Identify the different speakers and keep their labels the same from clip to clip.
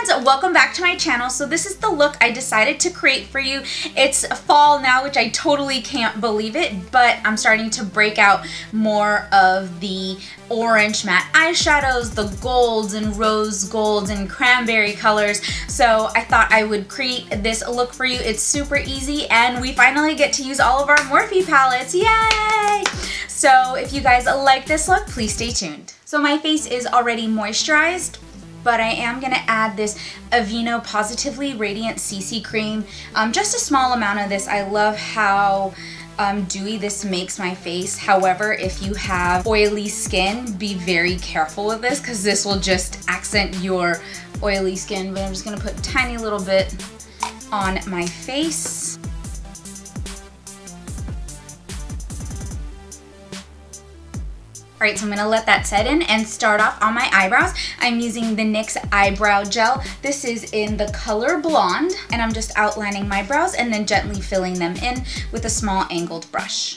Speaker 1: friends, welcome back to my channel. So this is the look I decided to create for you. It's fall now, which I totally can't believe it, but I'm starting to break out more of the orange matte eyeshadows, the golds and rose golds and cranberry colors. So I thought I would create this look for you. It's super easy and we finally get to use all of our Morphe palettes. Yay! So if you guys like this look, please stay tuned. So my face is already moisturized, but I am gonna add this Aveeno Positively Radiant CC Cream. Just a small amount of this. I love how dewy this makes my face. However, if you have oily skin, be very careful with this because this will just accent your oily skin. But I'm just gonna put a tiny little bit on my face. Alright, so I'm going to let that set in and start off on my eyebrows. I'm using the NYX Eyebrow Gel. This is in the color Blonde, and I'm just outlining my brows and then gently filling them in with a small angled brush.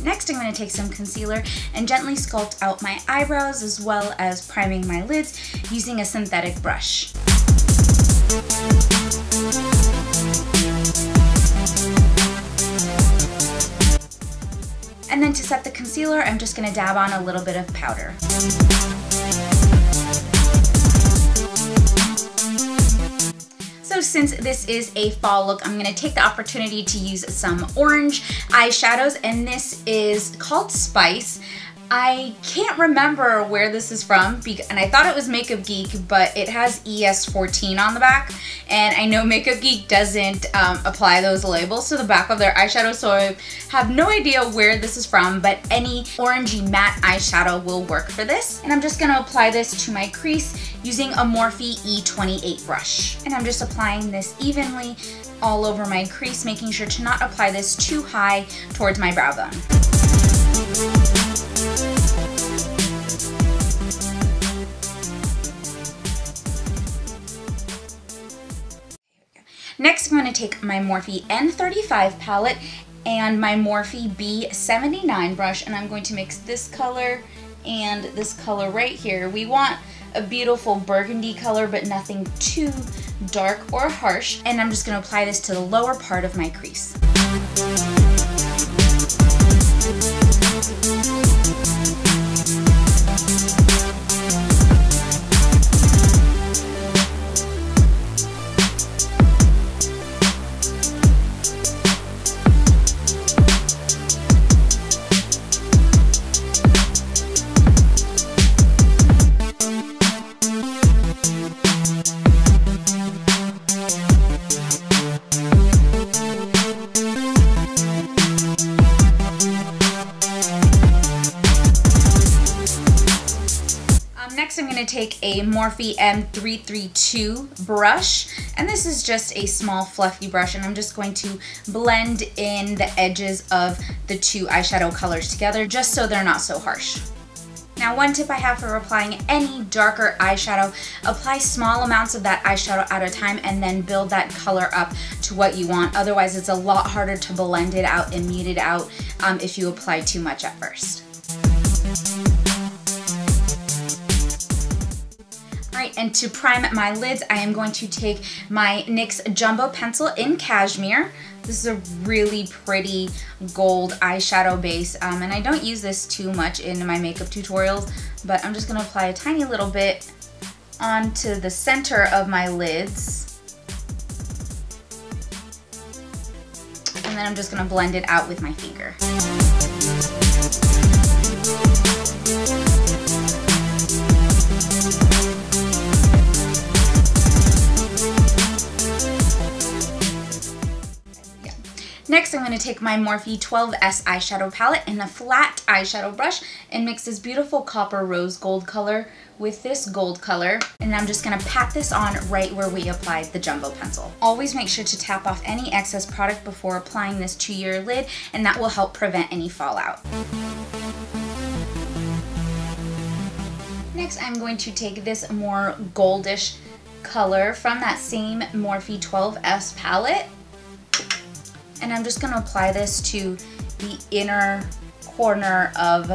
Speaker 1: Next, I'm going to take some concealer and gently sculpt out my eyebrows as well as priming my lids using a synthetic brush. And then to set the concealer, I'm just going to dab on a little bit of powder. So since this is a fall look, I'm going to take the opportunity to use some orange eyeshadows, and this is called Spice. I can't remember where this is from, and I thought it was Makeup Geek, but it has ES14 on the back, and I know Makeup Geek doesn't apply those labels to the back of their eyeshadow, so I have no idea where this is from, but any orangey matte eyeshadow will work for this. And I'm just going to apply this to my crease using a Morphe E28 brush. And I'm just applying this evenly all over my crease, making sure to not apply this too high towards my brow bone. Next, I'm going to take my Morphe N35 palette and my Morphe B79 brush, and I'm going to mix this color and this color right here. We want a beautiful burgundy color, but nothing too dark or harsh. And I'm just going to apply this to the lower part of my crease. Next, I'm going to take a Morphe M332 brush, and this is just a small fluffy brush, and I'm just going to blend in the edges of the two eyeshadow colors together just so they're not so harsh. Now, one tip I have for applying any darker eyeshadow, apply small amounts of that eyeshadow at a time and then build that color up to what you want. Otherwise, it's a lot harder to blend it out and mute it out if you apply too much at first. Alright, and to prime my lids, I am going to take my NYX Jumbo Pencil in Cashmere. This is a really pretty gold eyeshadow base, and I don't use this too much in my makeup tutorials, but I'm just going to apply a tiny little bit onto the center of my lids. And then I'm just going to blend it out with my finger. Next, I'm going to take my Morphe 12S eyeshadow palette and a flat eyeshadow brush and mix this beautiful copper rose gold color with this gold color. And I'm just going to pat this on right where we applied the jumbo pencil. Always make sure to tap off any excess product before applying this to your lid, and that will help prevent any fallout. Next, I'm going to take this more goldish color from that same Morphe 12S palette, and I'm just going to apply this to the inner corner of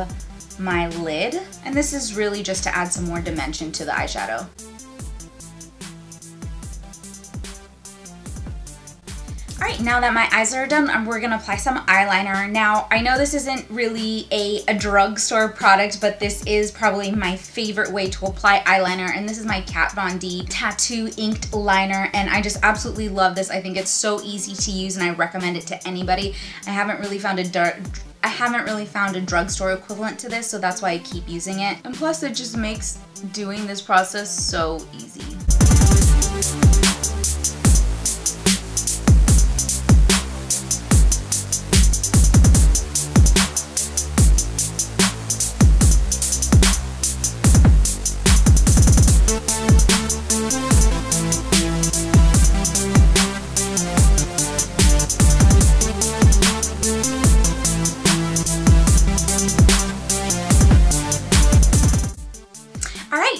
Speaker 1: my lid, and this is really just to add some more dimension to the eyeshadow. Alright, now that my eyes are done, we're going to apply some eyeliner. Now, I know this isn't really a drugstore product, but this is probably my favorite way to apply eyeliner, and this is my Kat Von D Tattoo Inked Liner, and I just absolutely love this. I think it's so easy to use, and I recommend it to anybody. I haven't really found a drugstore equivalent to this, so that's why I keep using it. And plus, it just makes doing this process so easy.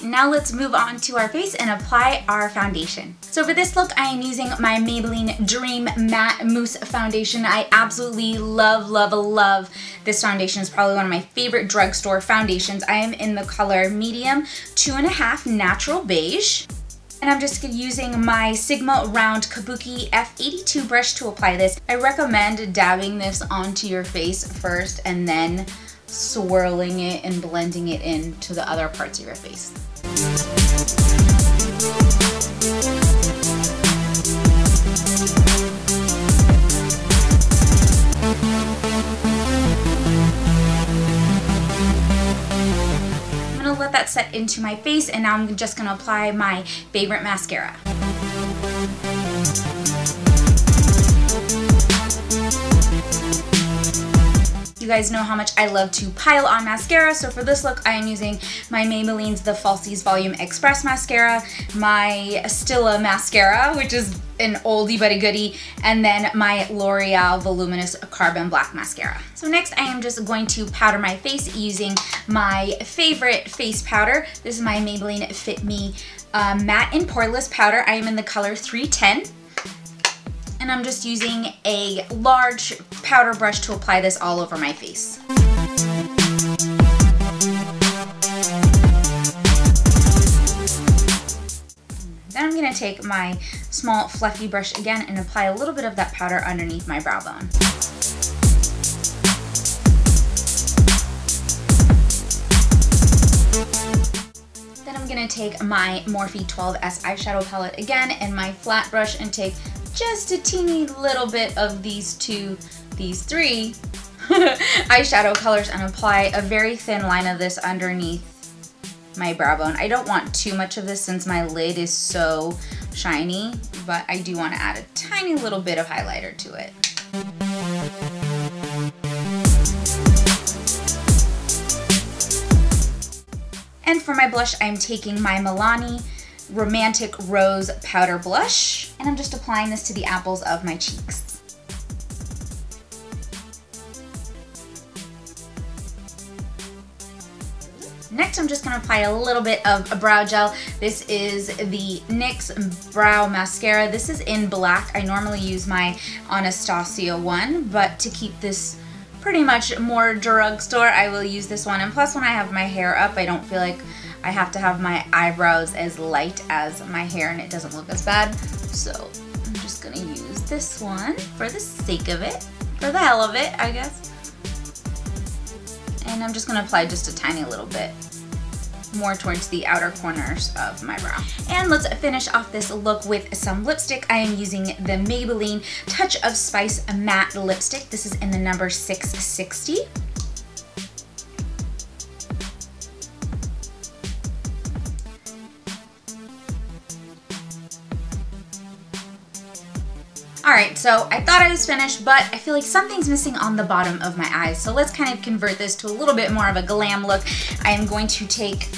Speaker 1: Now let's move on to our face and apply our foundation. So for this look, I am using my Maybelline Dream Matte Mousse Foundation. I absolutely love, love, love this foundation. It's probably one of my favorite drugstore foundations. I am in the color Medium 2.5 Natural Beige. And I'm just using my Sigma Round Kabuki F82 brush to apply this. I recommend dabbing this onto your face first and then swirling it and blending it into the other parts of your face. I'm gonna let that set into my face, and now I'm just gonna apply my favorite mascara. You guys know how much I love to pile on mascara, so for this look I am using my Maybelline's The Falsies Volume Express Mascara, my Stila Mascara, which is an oldie but a goodie, and then my L'Oreal Voluminous Carbon Black Mascara. So next I am just going to powder my face using my favorite face powder. This is my Maybelline Fit Me Matte and Poreless powder. I am in the color 310. And I'm just using a large powder brush to apply this all over my face. Then I'm going to take my small fluffy brush again and apply a little bit of that powder underneath my brow bone. Then I'm going to take my Morphe 12S eyeshadow palette again and my flat brush and take just a teeny little bit of these three eyeshadow colors and apply a very thin line of this underneath my brow bone. I don't want too much of this since my lid is so shiny, but I do want to add a tiny little bit of highlighter to it. And for my blush, I'm taking my MIlani Romantic Rose Powder Blush, and I'm just applying this to the apples of my cheeks. Next, I'm just going to apply a little bit of a brow gel. This is the NYX Brow Mascara. This is in black. I normally use my Anastasia one, but to keep this pretty much more drugstore, I will use this one. And plus, when I have my hair up, I don't feel like I have to have my eyebrows as light as my hair and it doesn't look as bad. So I'm just gonna use this one for the sake of it, for the hell of it, I guess. And I'm just gonna apply just a tiny little bit more towards the outer corners of my brow. And let's finish off this look with some lipstick. I am using the Maybelline Touch of Spice Matte Lipstick. This is in the number 660. Alright, so I thought I was finished, but I feel like something's missing on the bottom of my eyes. So let's kind of convert this to a little bit more of a glam look. I am going to take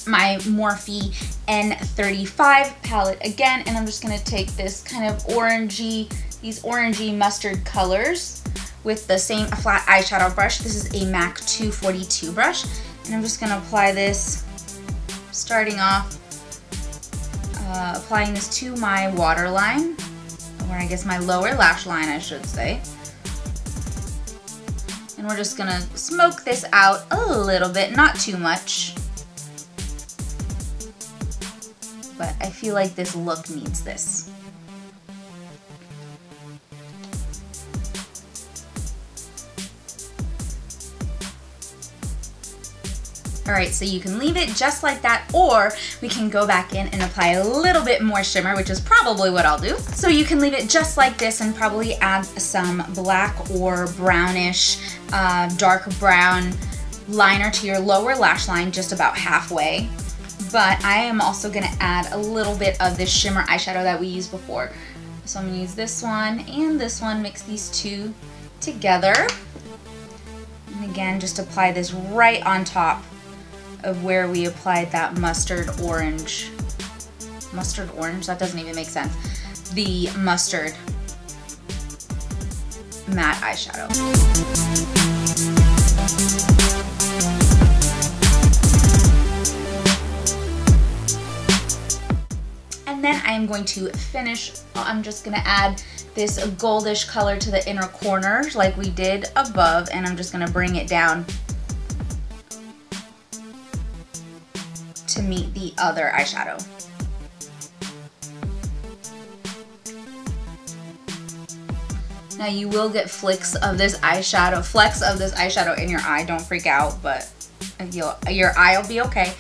Speaker 1: my Morphe N35 palette again, and I'm just going to take this kind of these orangey mustard colors with the same flat eyeshadow brush. This is a MAC 242 brush. And I'm just gonna apply this, starting off, applying this to my waterline, or I guess my lower lash line, I should say. And we're just gonna smoke this out a little bit, not too much. But I feel like this look needs this. Alright, so you can leave it just like that, or we can go back in and apply a little bit more shimmer, which is probably what I'll do. So you can leave it just like this and probably add some black or brownish, dark brown liner to your lower lash line, just about halfway. But I am also going to add a little bit of this shimmer eyeshadow that we used before. So I'm going to use this one and this one, mix these two together. And again, just apply this right on top of where we applied that mustard orange. Mustard orange? That doesn't even make sense. The mustard matte eyeshadow. And then I am going to finish, I'm just gonna add this goldish color to the inner corner like we did above, and I'm just gonna bring it down to meet the other eyeshadow. Now you will get flecks of this eyeshadow in your eye. Don't freak out, but your eye will be okay.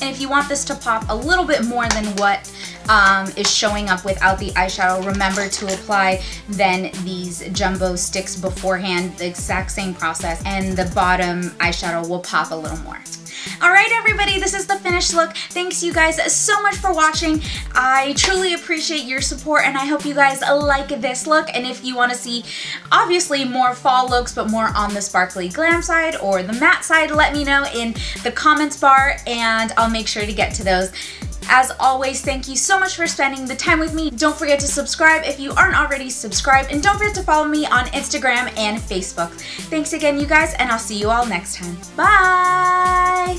Speaker 1: And if you want this to pop a little bit more than what is showing up without the eyeshadow, remember to apply then these jumbo sticks beforehand, the exact same process, and the bottom eyeshadow will pop a little more. Alright everybody, this is the finished look. Thanks you guys so much for watching. I truly appreciate your support, and I hope you guys like this look. And if you want to see obviously more fall looks but more on the sparkly glam side or the matte side, let me know in the comments bar and I'll make sure to get to those. As always, thank you so much for spending the time with me. Don't forget to subscribe if you aren't already subscribed, and don't forget to follow me on Instagram and Facebook. Thanks again, you guys, and I'll see you all next time. Bye!